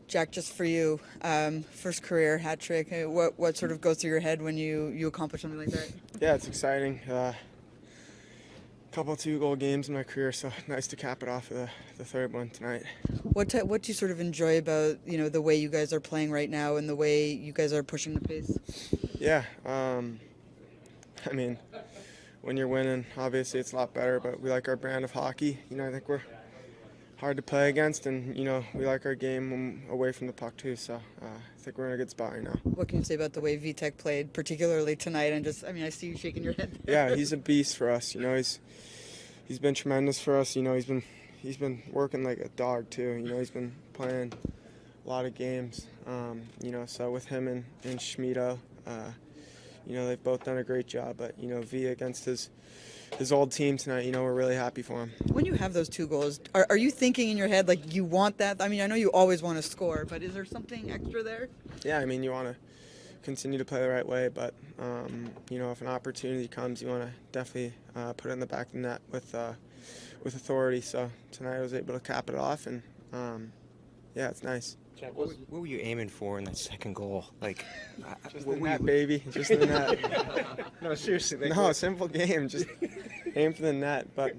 Jack, just for you, first career hat trick. What sort of goes through your head when you accomplish something like that? Yeah, it's exciting. Couple 2-goal games in my career, so nice to cap it off with the third one tonight. What do you sort of enjoy about the way you guys are playing right now and the way you guys are pushing the pace? Yeah, I mean, when you're winning, obviously it's a lot better, but we like our brand of hockey. I think we're hard to play against, and we like our game away from the puck too. So I think we're in a good spot right now. What can you say about the way Vitek played, particularly tonight? And I see you shaking your head there. Yeah, he's a beast for us. He's been tremendous for us. He's been working like a dog too. He's been playing a lot of games. So with him and Schmido, they've both done a great job. But V against his old team tonight, we're really happy for him. When you have those 2 goals, are you thinking in your head like you want that? I mean, I know you always want to score, but is there something extra there? Yeah, I mean, you want to continue to play the right way, but if an opportunity comes, you want to definitely put it in the back of the net with authority. So tonight I was able to cap it off, and yeah, it's nice. Jack, what were you aiming for in that second goal? Just the net, baby. Just the net. No, seriously. No, simple game. Just aim for the net. But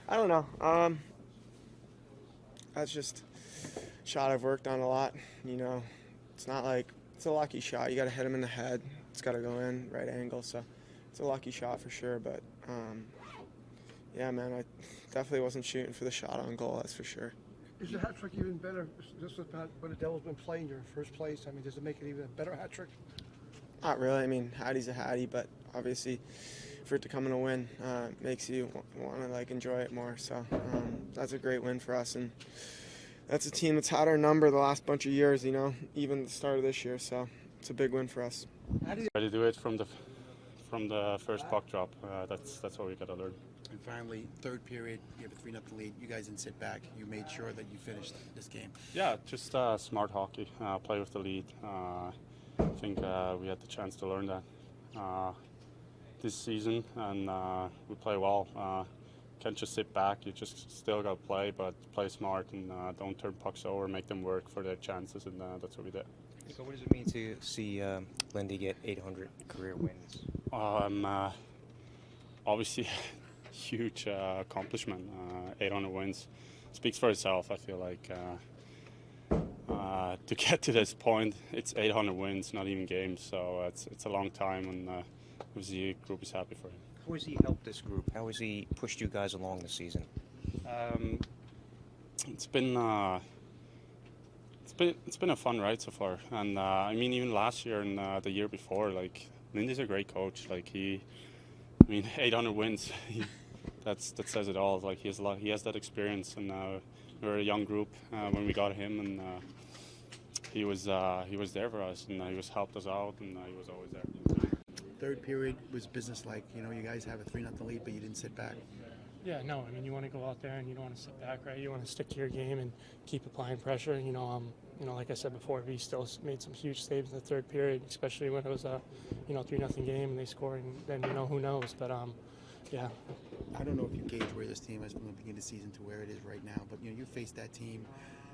I don't know. That's just a shot I've worked on a lot. It's not like it's a lucky shot. You got to hit him in the head. It's got to go in right angle. So it's a lucky shot for sure. But yeah, man, I definitely wasn't shooting for the shot on goal. That's for sure. Is the hat trick even better? Just about what the Devils been playing, you're in first place. I mean, does it make it even a better hat trick? Not really. I mean, Hattie's a Hattie, but obviously, for it to come in a win, makes you want to enjoy it more. So that's a great win for us, and that's a team that's had our number the last bunch of years. Even the start of this year. So it's a big win for us. Try to do it from the first puck drop. That's what we got to learn. And finally, third period, you have a 3-0 lead. You guys didn't sit back. You made sure that you finished this game. Yeah, just smart hockey. Play with the lead. I think we had the chance to learn that this season, and we play well. Can't just sit back. You just still got to play, but play smart and don't turn pucks over. Make them work for their chances, and that's what we did. So what does it mean to see Lindy get 800 career wins? Obviously, huge accomplishment. 800 wins speaks for itself. I feel like to get to this point, it's 800 wins, not even games. So it's a long time, and the group is happy for him. How has he helped this group? How has he pushed you guys along this season? It's been a fun ride so far, and I mean, even last year and the year before, Lindy's a great coach. 800 wins. That says it all. He has that experience, and we were a young group when we got him, and he was there for us, and he helped us out, and he was always there. Third period was businesslike. You guys have a 3-0 lead, but you didn't sit back. Yeah, no. I mean, you want to go out there and you don't want to sit back, right? You want to stick to your game and keep applying pressure. Like I said before, we still made some huge saves in the third period, especially when it was a 3-0 game and they scored. And then who knows? But yeah. I don't know if you gauge where this team is from the beginning of the season to where it is right now, but you faced that team.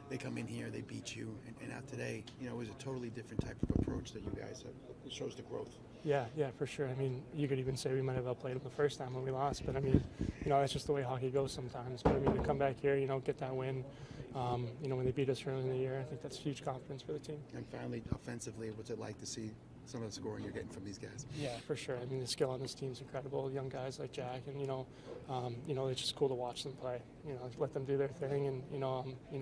They come in here, they beat you, and now today, it was a totally different type of approach that you guys have. It shows the growth. Yeah, for sure. I mean, you could even say we might have outplayed them the first time when we lost, but I mean, that's just the way hockey goes sometimes. But I mean, to come back here, get that win, when they beat us early in the year, I think that's huge confidence for the team. And finally, offensively, what's it like to see some of the scoring you're getting from these guys? Yeah, for sure. I mean, the skill on this team is incredible. Young guys like Jack, and it's just cool to watch them play. Let them do their thing, and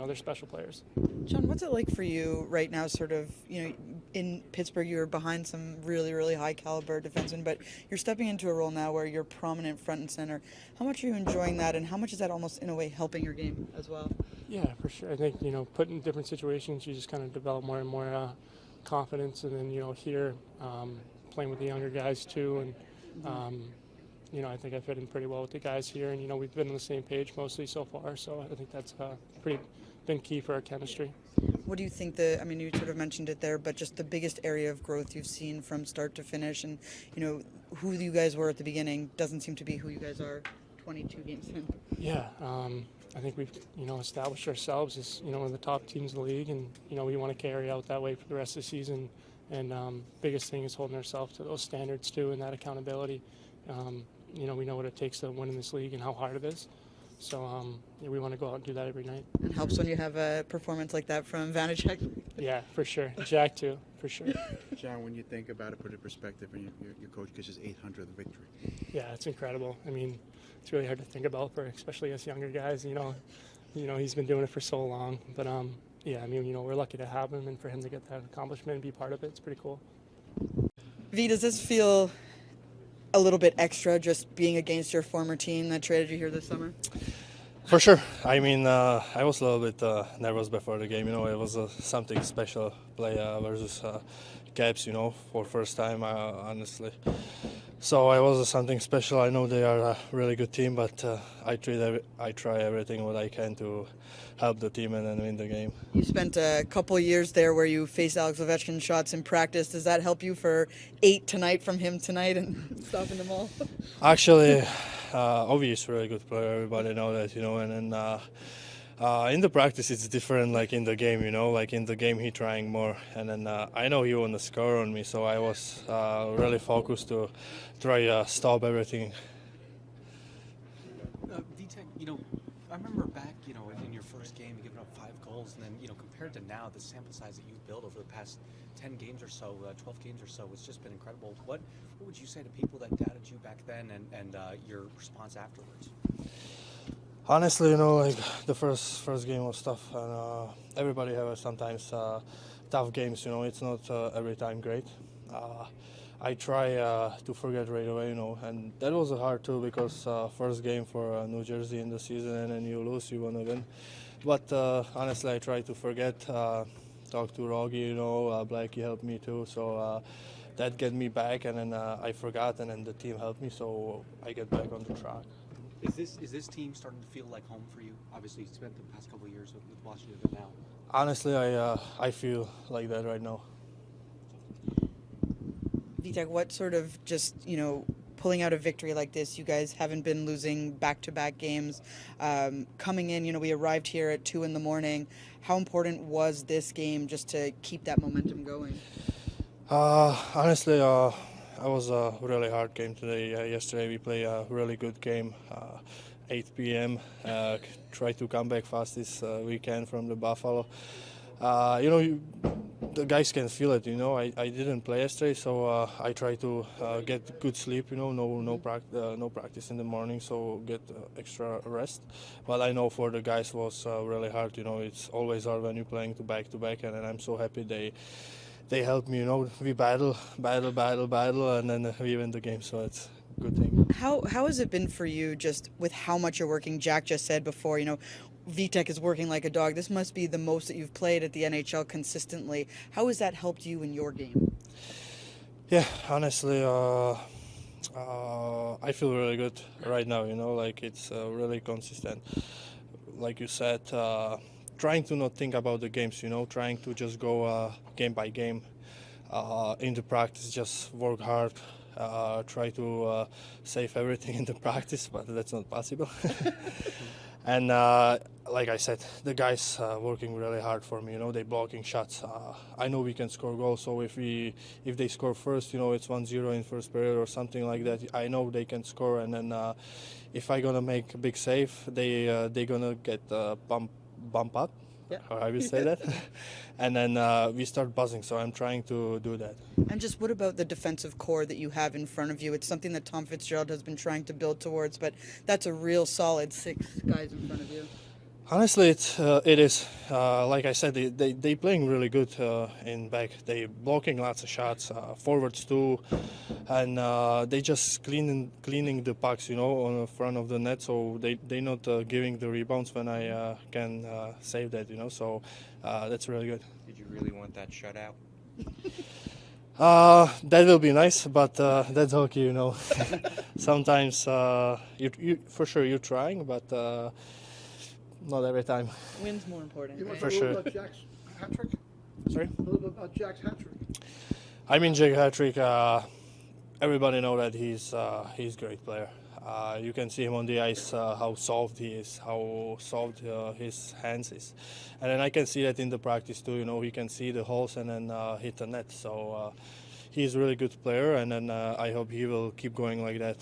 they're special players. John, what's it like for you right now? Sort of, in Pittsburgh, you were behind some really, really high caliber defensemen, but you're stepping into a role now where you're prominent front and center. How much are you enjoying that, and how much is that almost in a way helping your game as well? Yeah, for sure. I think put in different situations, you just kind of develop more and more confidence, and then here playing with the younger guys too, and I think I fit in pretty well with the guys here, and we've been on the same page mostly so far, so I think that's been key for our chemistry. What do you think you sort of mentioned it there, but just the biggest area of growth you've seen from start to finish, and who you guys were at the beginning doesn't seem to be who you guys are 22 games in? Yeah, I think we've established ourselves as one of the top teams in the league, and we want to carry out that way for the rest of the season. And biggest thing is holding ourselves to those standards too, and that accountability. We know what it takes to win in this league and how hard it is. So we want to go out and do that every night. It helps when you have a performance like that from Vanecek. Yeah, for sure. Jack too, for sure. John, when you think about it, put it in perspective, and your coach gets his 800th victory. Yeah, it's incredible. I mean, it's really hard to think about for especially us younger guys. He's been doing it for so long. But yeah, I mean, we're lucky to have him, and for him to get that accomplishment and be part of it, it's pretty cool. V, does this feel a little bit extra just being against your former team that traded you here this summer? For sure. I mean, I was a little bit nervous before the game. It was something special play versus Caps, for first time, honestly. So it was something special. I know they are a really good team, but I try everything what I can to help the team and then win the game. You spent a couple years there where you faced Alex Ovechkin shots in practice. Does that help you for 8 tonight from him tonight and stopping them all? Actually, Ovi is a really good player. Everybody know that, and then in the practice it's different like in the game, like in the game he trying more, and then I know he want to score on me, so I was really focused to try stop everything. Vitek, I remember back, in your first game, you giving up 5 goals, and then, compared to now, the sample size that you've built over the past 10 games or so, 12 games or so, it's just been incredible. What would you say to people that doubted you back then and your response afterwards? Honestly, like the first game was tough, and everybody has sometimes tough games. It's not every time great. I try to forget right away, and that was hard too because first game for New Jersey in the season, and then you lose, you want to win. But honestly, I try to forget. Talk to Rogi, Blackie helped me too, so that get me back, and then I forgot, and then the team helped me, so I get back on the track. Is this team starting to feel like home for you? Obviously, you spent the past couple of years with Washington now. Honestly, I feel like that right now. Vitek, what sort of just, pulling out a victory like this, you guys haven't been losing back-to-back games. Coming in, we arrived here at 2 a.m. How important was this game just to keep that momentum going? Honestly, it was a really hard game today. Yesterday we played a really good game, 8 p.m. Try to come back fast this weekend from the Buffalo. The guys can feel it, I didn't play yesterday, so I try to get good sleep, no practice in the morning, so get extra rest. But I know for the guys was really hard, it's always hard when you're playing back-to-back, and I'm so happy they helped me, we battle, and then we win the game, so it's a good thing. How has it been for you just with how much you're working? Jack just said before, Vitek is working like a dog. This must be the most that you've played at the NHL consistently. How has that helped you in your game? Yeah, honestly, I feel really good right now, like it's really consistent. Like you said, trying to not think about the games, trying to just go game by game. In the practice, just work hard, try to save everything in the practice, but that's not possible. And like I said, the guys working really hard for me. They blocking shots. I know we can score goals. So if they score first, it's 1-0 in first period or something like that. I know they can score. And then if I gonna make a big save, they gonna get bump up. Yeah. Or I will say that. And then we start buzzing. So I'm trying to do that. And just what about the defensive core that you have in front of you? It's something that Tom Fitzgerald has been trying to build towards, but that's a real solid 6 guys in front of you. Honestly, it is. Like I said, they playing really good in back. They blocking lots of shots, forwards too, and they just cleaning the pucks, on the front of the net. So they not giving the rebounds when I can save that, So that's really good. Did you really want that shutout? That will be nice, but that's hockey, Sometimes you for sure you're trying, but. Not every time. Win's more important. You want to For talk a little sure. about Jack's hat trick? Sorry? A little bit about Jack's hat trick. I mean, Jack hat trick. Everybody know that he's a great player. You can see him on the ice, how soft he is, how soft his hands is. And then I can see that in the practice too. He can see the holes and then hit the net. So he's a really good player, and then I hope he will keep going like that.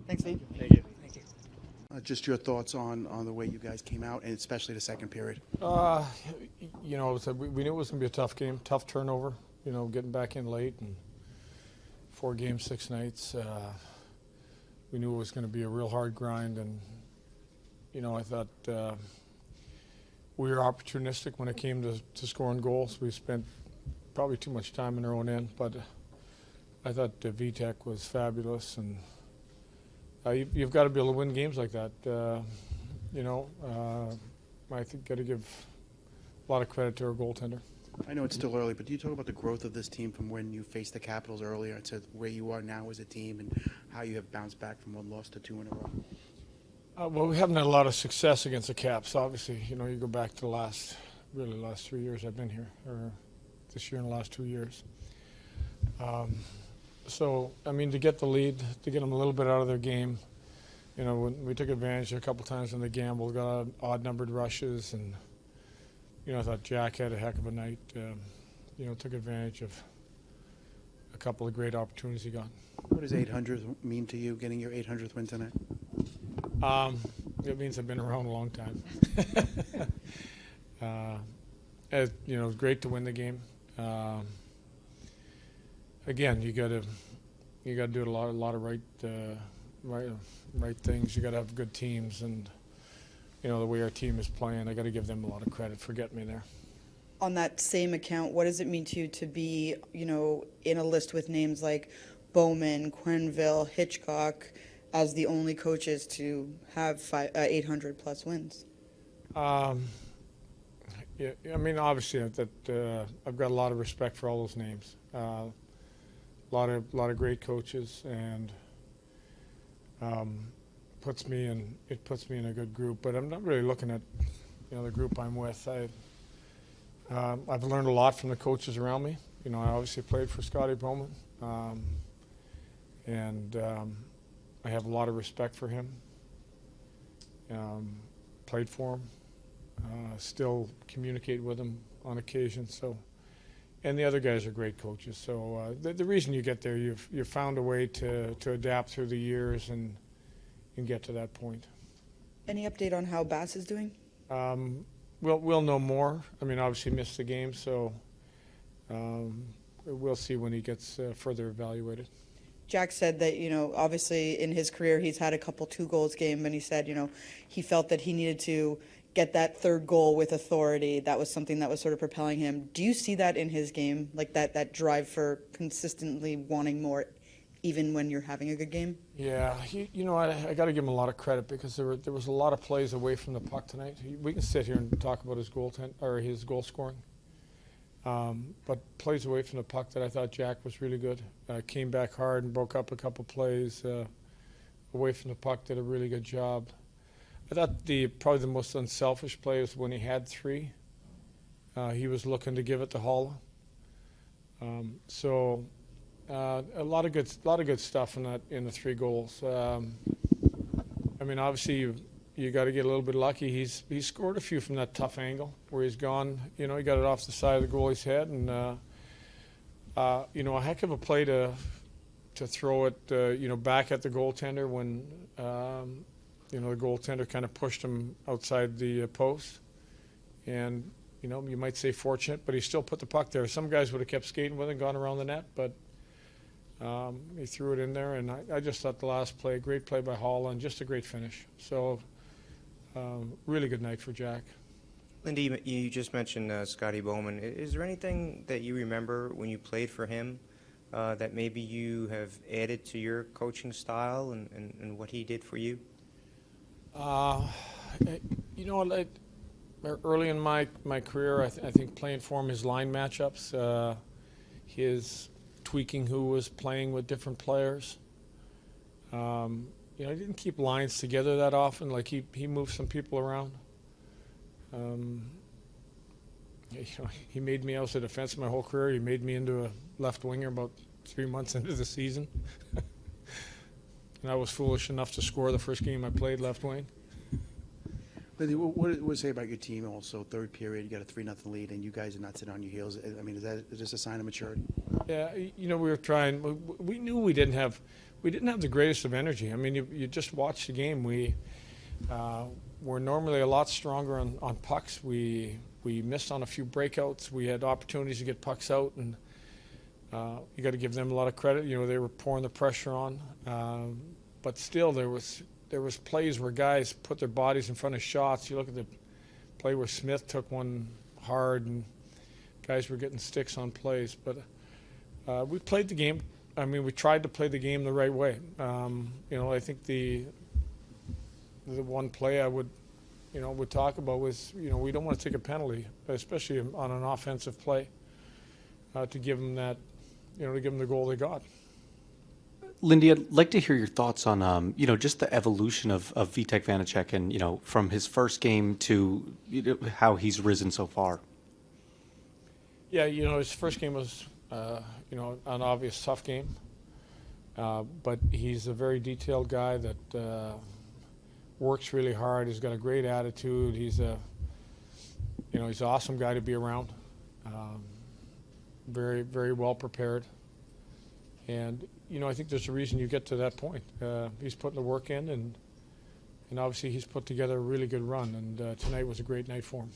Thanks, Steve. Thank you. Just your thoughts on the way you guys came out, and especially the second period. We knew it was going to be a tough game, tough turnover. Getting back in late and 4 games, 6 nights. We knew it was going to be a real hard grind, and I thought we were opportunistic when it came to scoring goals. We spent probably too much time in our own end, but I thought Vitek was fabulous, and you've got to be able to win games like that. I think got to give a lot of credit to our goaltender. I know it's still early, but do you talk about the growth of this team from when you faced the Capitals earlier to where you are now as a team, and how you have bounced back from 1 loss to 2 in a row? Well, we haven't had a lot of success against the Caps. Obviously, you go back to the last 3 years I've been here, or this year and the last 2 years. To get the lead, to get them a little bit out of their game, when we took advantage a couple times in the gamble, got odd-numbered rushes, and I thought Jack had a heck of a night. Took advantage of a couple of great opportunities he got. What does 800 mean to you, getting your 800th win tonight? It means I've been around a long time. It was great to win the game. Again, you got to do a lot of right things. You got to have good teams, and the way our team is playing, I got to give them a lot of credit for getting me there. On that same account, what does it mean to you to be, in a list with names like Bowman, Quenneville, Hitchcock, as the only coaches to have 800-plus wins? Obviously, that I've got a lot of respect for all those names. A lot of great coaches, and puts me in a good group. But I'm not really looking at the group I'm with. I've learned a lot from the coaches around me. I obviously played for Scotty Bowman, and I have a lot of respect for him. Played for him, still communicate with him on occasion. So, and the other guys are great coaches. So the reason you get there, you've found a way to adapt through the years and get to that point. Any update on how Bass is doing? We'll know more. Obviously missed the game, so we'll see when he gets further evaluated. Jack said that, obviously in his career he's had a couple 2-goals game, and he said, he felt that he needed to get that 3rd goal with authority. That was something that was sort of propelling him. Do you see that in his game, like that drive for consistently wanting more, even when you're having a good game? Yeah, I got to give him a lot of credit, because there was a lot of plays away from the puck tonight. We can sit here and talk about his his goal scoring, but plays away from the puck that I thought Jack was really good. Came back hard and broke up a couple plays away from the puck. Did a really good job. I thought probably the most unselfish play was when he had 3. He was looking to give it to Holla. A lot of good stuff in the 3 goals. Obviously you got to get a little bit lucky. He's scored a few from that tough angle where he's gone. He got it off the side of the goalie's head, and a heck of a play to throw it back at the goaltender when the goaltender kind of pushed him outside the post, and you might say fortunate, but he still put the puck there. Some guys would have kept skating with it and gone around the net, but he threw it in there, and I just thought the last play, great play by Hall, and just a great finish. So really good night for Jack. Lindy, you just mentioned Scotty Bowman. Is there anything that you remember when you played for him that maybe you have added to your coaching style and what he did for you? Early in my career, I think playing for him, his line matchups, his tweaking who was playing with different players. He didn't keep lines together that often. Like he moved some people around. He made me, I was a defenseman my whole career. He made me into a left winger about 3 months into the season. and I was foolish enough to score the first game I played left wing. Lindy, what does it say about your team also? Third period, you got a 3-0 lead, and you guys are not sitting on your heels. I mean, is this a sign of maturity? Yeah, we were trying. We knew we didn't have the greatest of energy. I mean, you just watch the game. We're normally a lot stronger on pucks. We missed on a few breakouts. We had opportunities to get pucks out, and you got to give them a lot of credit. They were pouring the pressure on, but still there was plays where guys put their bodies in front of shots. You look at the play where Smith took one hard, and guys were getting sticks on plays. But we played the game. I mean, we tried to play the game the right way. I think the one play I would talk about was, we don't want to take a penalty, especially on an offensive play, to give them that, to give them the goal they got. Lindy, I'd like to hear your thoughts on, just the evolution of Vitek Vanecek and, from his first game to how he's risen so far. Yeah, his first game was, an obvious tough game. But he's a very detailed guy that works really hard. He's got a great attitude. He's he's an awesome guy to be around. Very, very well prepared. And, I think there's a reason you get to that point. He's putting the work in, and obviously he's put together a really good run, and tonight was a great night for him.